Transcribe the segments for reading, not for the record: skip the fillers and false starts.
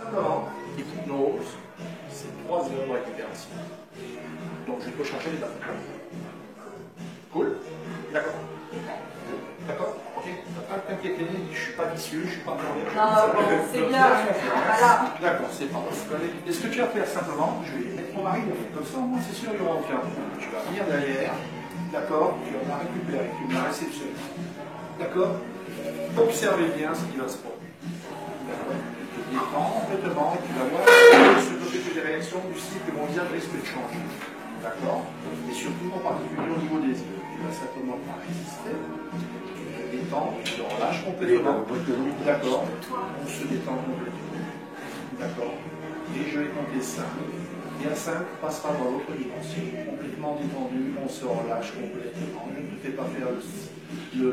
Simplement, hypnose, c'est 3 heures de récupération. Donc je peux changer les dates. Cool? D'accord. D'accord? Ok. T'as pas t'inquiéter, je suis pas vicieux, je suis pas mauvais. Non, bon, c'est bien. Voilà. D'accord, c'est pas grave. Et ce que tu vas faire simplement, je vais mettre mon mari comme ça, moi c'est sûr, il y aura aucun. Tu vas venir derrière, d'accord? Tu vas la récupérer, tu vas la réceptionner. D'accord? Observez bien ce qui va se produire. D'accord? Tu te détends complètement et tu vas voir ce que fait des réactions du style que mon visage risque de changer. D'accord? Et surtout en particulier au niveau des yeux. Tu vas simplement pas résister. Tu te détends, tu te relâches complètement. D'accord? On se détend complètement. D'accord? Et je vais compter 5. Et à 5, on passera dans l'autre dimension. Complètement détendu, on se relâche complètement. Je ne te fais pas faire le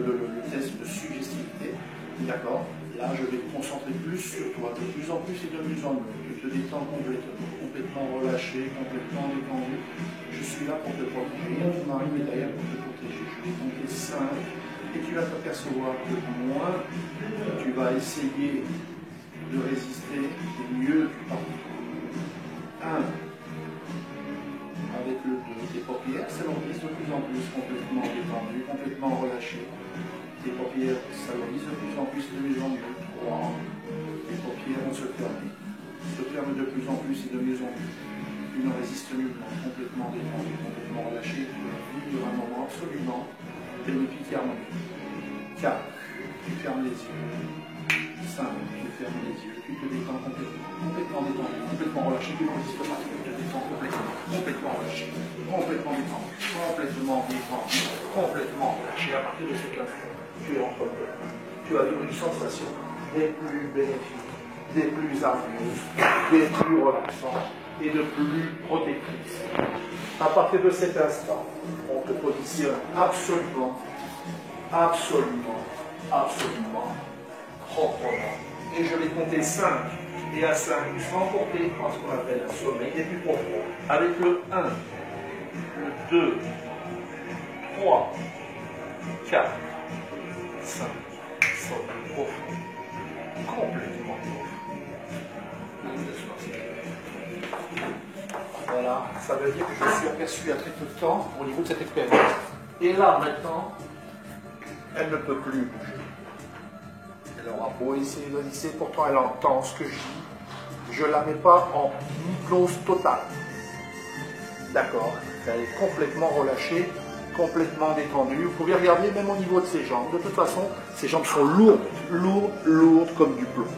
test de suggestivité. D'accord? Là, je vais me concentrer plus sur toi, de plus en plus et de mieux en mieux. Tu te détends complètement relâché, complètement détendu. Je suis là pour te protéger. Mon mari est derrière pour te protéger. Je vais compter 5 et tu vas t'apercevoir que moins tu vas essayer de résister, et mieux tu pars. 1. Avec le 2, tes paupières s'alourdissent de plus en plus, complètement détendues, complètement relâchées. Tes paupières s'alourdissent de plus en plus, de mieux en mieux. 3. Les paupières vont se fermer. Se ferment de plus en plus et de mieux en mieux. Tu ne résistes nullement, complètement détendu, complètement relâché. Tu vas vivre un moment absolument bénéfique et harmonieux. 4. Tu fermes les yeux. 5. Tu fermes les yeux. Tu te détends complètement détendu, complètement relâché. Tu ne résistes pas. Tu te détends complètement relâché, complètement détendu, complètement détendu, complètement relâché. À partir de cet instant, tu es en contrôle. Tu as une sensation des plus bénéfiques, des plus harmonieuses, des plus relaxantes et de plus protectrices. À partir de cet instant, on te positionne absolument proprement. Et je vais compter 5. Et à 5, tu seras emporté par ce qu'on appelle un sommeil des plus profonds. Avec le 1, le 2, 3, 4, 5. Sommeil profond. Complètement profond. Voilà, ça veut dire que je suis aperçu à très peu de temps au niveau de cette expérience. Et là, maintenant, elle ne peut plus bouger. Elle aura beau essayer de résister, pourtant elle entend ce que je dis. Je ne la mets pas en hypnose totale. D'accord? Elle est complètement relâchée, complètement détendue. Vous pouvez regarder même au niveau de ses jambes. De toute façon, ses jambes sont lourdes comme du plomb.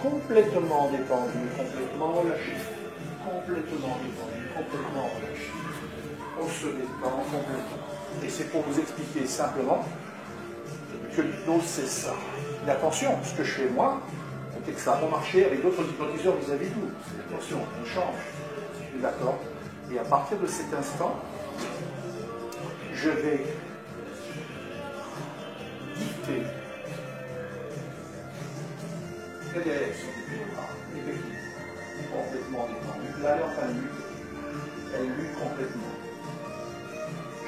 Complètement détendues, complètement relâchées. Complètement détendues, complètement relâchées. On se détend complètement. Et c'est pour vous expliquer simplement que l'hypnose, c'est ça. Mais attention, ce que je fais moi, c'est que ça va marcher avec d'autres hypnotiseurs vis-à-vis de vous. Attention, on change. D'accord? Et à partir de cet instant, je vais dicter les réactions effectivement, complètement détendues. Là, elle est en train de lutter. Elle lutte complètement.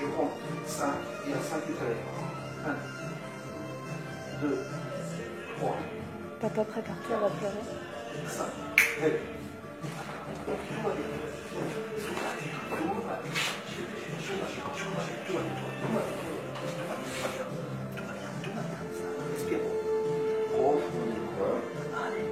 Je compte 5 et à 5 tu te lèves. 1, 2, 3. Papa, prépare-toi, elle va pleurer. 5. Lève. Respire. Profondément. Allez.